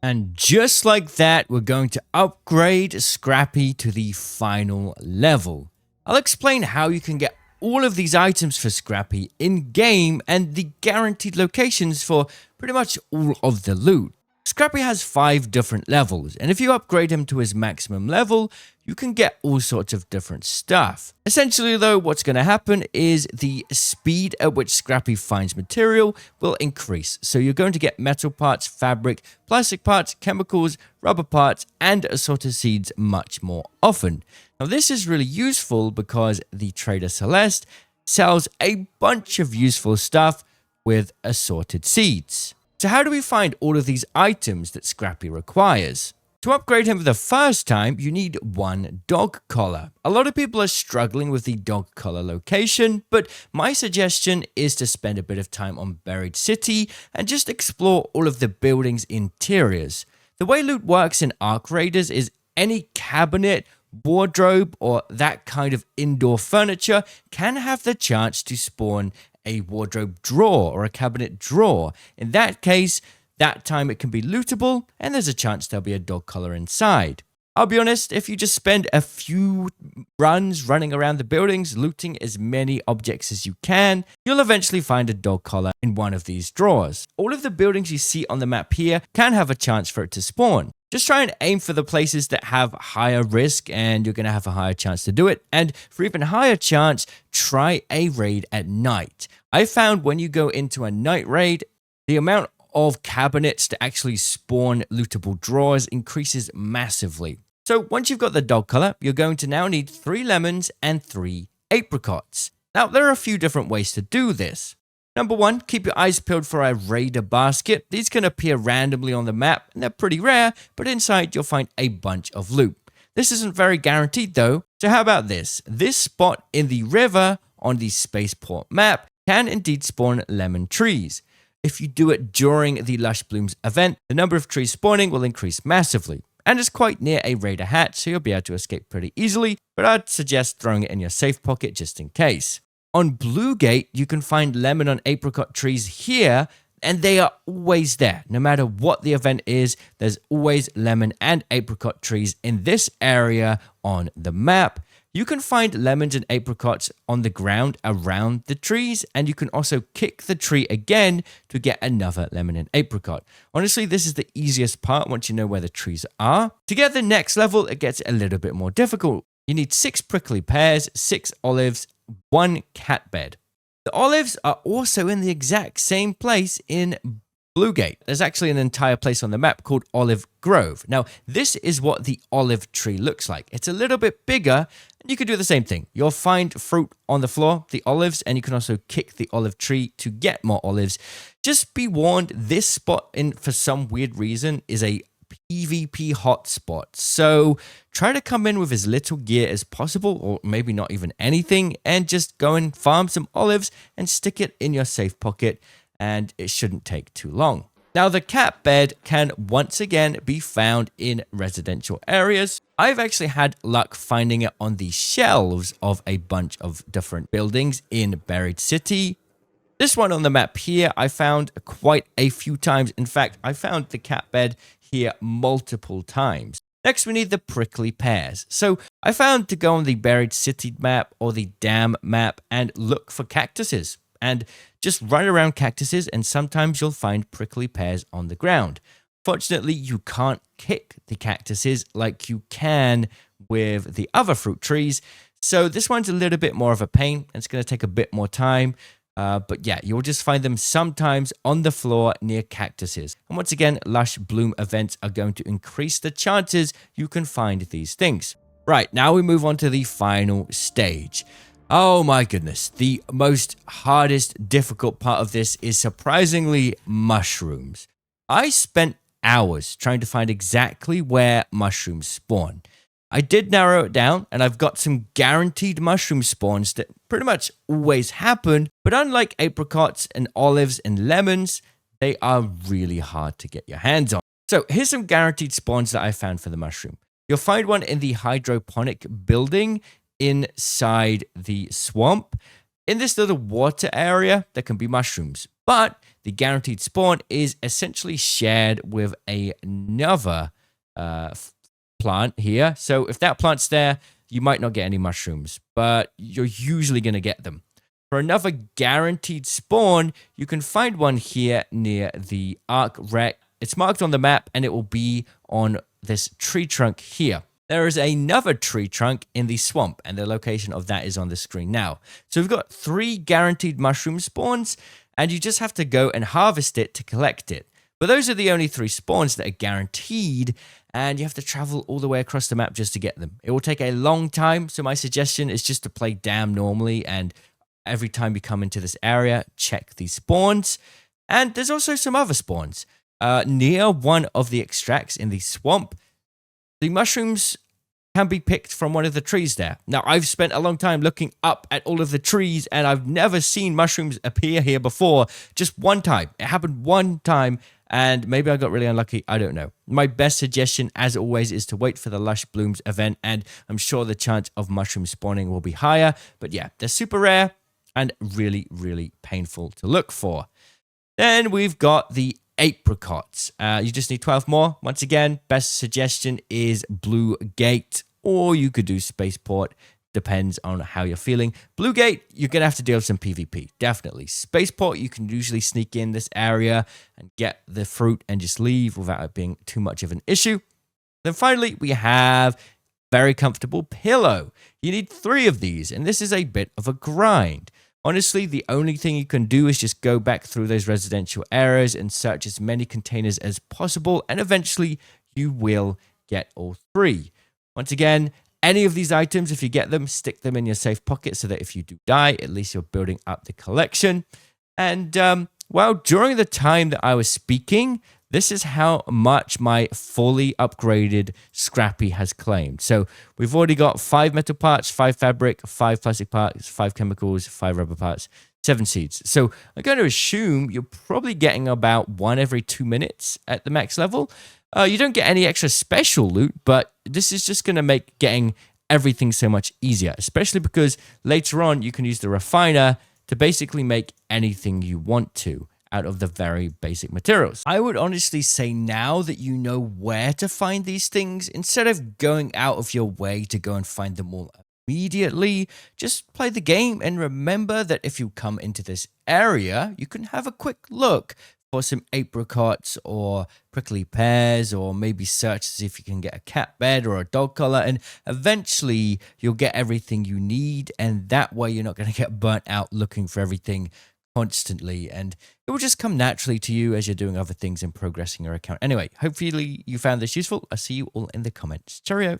And just like that, we're going to upgrade Scrappy to the final level. I'll explain how you can get all of these items for Scrappy in-game and the guaranteed locations for pretty much all of the loot. Scrappy has 5 different levels, and if you upgrade him to his maximum level, you can get all sorts of different stuff. Essentially though, what's going to happen is the speed at which Scrappy finds material will increase. So you're going to get metal parts, fabric, plastic parts, chemicals, rubber parts, and assorted seeds much more often. Now this is really useful because the Trader Celeste sells a bunch of useful stuff with assorted seeds. So how do we find all of these items that Scrappy requires? To upgrade him for the first time, you need 1 dog collar. A lot of people are struggling with the dog collar location, but my suggestion is to spend a bit of time on Buried City and just explore all of the buildings' interiors. The way loot works in Ark Raiders is any cabinet, wardrobe, or that kind of indoor furniture can have the chance to spawn a wardrobe drawer or a cabinet drawer. In that case, that time it can be lootable and there's a chance there'll be a dog collar inside. I'll be honest, if you just spend a few runs running around the buildings, looting as many objects as you can, you'll eventually find a dog collar in one of these drawers. All of the buildings you see on the map here can have a chance for it to spawn. Just try and aim for the places that have higher risk and you're going to have a higher chance to do it. And for even higher chance, try a raid at night. I found when you go into a night raid, the amount of cabinets to actually spawn lootable drawers increases massively. So once you've got the dog collar, you're going to now need 3 lemons and 3 apricots. Now there are a few different ways to do this. Number 1, keep your eyes peeled for a raider basket. These can appear randomly on the map and they're pretty rare, but inside you'll find a bunch of loot. This isn't very guaranteed though, so how about this? This spot in the river on the spaceport map can indeed spawn lemon trees. If you do it during the Lush Blooms event, the number of trees spawning will increase massively. And it's quite near a raider hatch, so you'll be able to escape pretty easily, but I'd suggest throwing it in your safe pocket just in case. On Blue Gate, you can find lemon and apricot trees here, and they are always there. No matter what the event is, there's always lemon and apricot trees in this area on the map. You can find lemons and apricots on the ground around the trees, and you can also kick the tree again to get another lemon and apricot. Honestly, this is the easiest part once you know where the trees are. To get the next level, it gets a little bit more difficult. You need 6 prickly pears, 6 olives, 1 cat bed. The olives are also in the exact same place in Blue Gate. There's actually an entire place on the map called Olive Grove. Now, this is what the olive tree looks like. It's a little bit bigger, and you can do the same thing. You'll find fruit on the floor, the olives, and you can also kick the olive tree to get more olives. Just be warned, this spot, for some weird reason, is a PvP hotspot. So try to come in with as little gear as possible, or maybe not even anything, and just go and farm some olives and stick it in your safe pocket, and it shouldn't take too long. Now the cat bed can once again be found in residential areas. I've actually had luck finding it on the shelves of a bunch of different buildings in Buried City. This one on the map here I found quite a few times. In fact, I found the cat bed here multiple times. Next, we need the prickly pears. So I found to go on the Buried City map or the Dam map and look for cactuses. And just run around cactuses, and sometimes you'll find prickly pears on the ground. Fortunately, you can't kick the cactuses like you can with the other fruit trees. So this one's a little bit more of a pain. It's going to take a bit more time. But yeah, you'll just find them sometimes on the floor near cactuses. And once again, Lush Bloom events are going to increase the chances you can find these things. Right, now we move on to the final stage. Oh my goodness, the most hardest, difficult part of this is surprisingly mushrooms. I spent hours trying to find exactly where mushrooms spawn. I did narrow it down, and I've got some guaranteed mushroom spawns that pretty much always happen, but unlike apricots and olives and lemons, they are really hard to get your hands on. So here's some guaranteed spawns that I found for the mushroom. You'll find one in the hydroponic building inside the swamp. In this little water area, there can be mushrooms, but the guaranteed spawn is essentially shared with another plant here. So if that plant's there, you might not get any mushrooms, but you're usually going to get them. For another guaranteed spawn, you can find one here near the Arc Wreck. It's marked on the map, and it will be on this tree trunk here. There is another tree trunk in the swamp, and the location of that is on the screen now. So we've got 3 guaranteed mushroom spawns, and you just have to go and harvest it to collect it. But those are the only 3 spawns that are guaranteed, and you have to travel all the way across the map just to get them. It will take a long time, so my suggestion is just to play Dam normally, and every time you come into this area, check these spawns. And there's also some other spawns. Near one of the extracts in the swamp, the mushrooms can be picked from one of the trees there. Now, I've spent a long time looking up at all of the trees, and I've never seen mushrooms appear here before. Just one time. It happened one time, and maybe I got really unlucky. I don't know. My best suggestion, as always, is to wait for the Lush Blooms event, and I'm sure the chance of mushroom spawning will be higher. But yeah, they're super rare and really, really painful to look for. Then we've got the apricots. You just need 12 more. Once again, best suggestion is Blue Gate, or you could do Spaceport. Depends on how you're feeling. Blue Gate, you're going to have to deal with some PvP, definitely. Spaceport, you can usually sneak in this area and get the fruit and just leave without it being too much of an issue. Then finally, we have very comfortable pillow. You need 3 of these, and this is a bit of a grind. Honestly, the only thing you can do is just go back through those residential areas and search as many containers as possible, and eventually you will get all 3. Once again, any of these items, if you get them, stick them in your safe pocket so that if you do die, at least you're building up the collection. And, well, during the time that I was speaking, this is how much my fully upgraded Scrappy has claimed. So we've already got 5 metal parts, 5 fabric, 5 plastic parts, 5 chemicals, 5 rubber parts, 7 seeds. So I'm going to assume you're probably getting about 1 every 2 minutes at the max level. You don't get any extra special loot, but this is just going to make getting everything so much easier, especially because later on you can use the refiner to basically make anything you want to out of the very basic materials. I would honestly say now that you know where to find these things, instead of going out of your way to go and find them all immediately, just play the game and remember that if you come into this area, you can have a quick look for some apricots or prickly pears, or maybe search to see if you can get a cat bed or a dog collar, and eventually you'll get everything you need, and that way you're not going to get burnt out looking for everything constantly, and it will just come naturally to you as you're doing other things and progressing your account. Anyway, hopefully you found this useful. I'll see you all in the comments. Cheerio.